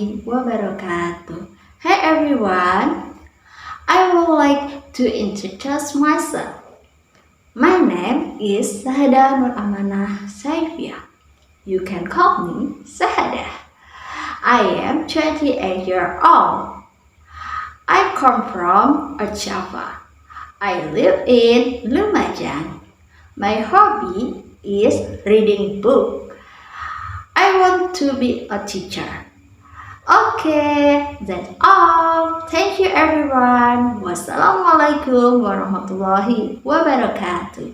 warahmatullahi wabarakatuh. Hey everyone, I would like to introduce myself. My name is Sahada Nur Amanah Saifia. You can call me Sahada. I am 28 years old. I come from Java. I live in Lumajang. My hobby is reading books. I want to be a teacher. Okay, that's all. Thank you everyone. Wassalamualaikum warahmatullahi wabarakatuh.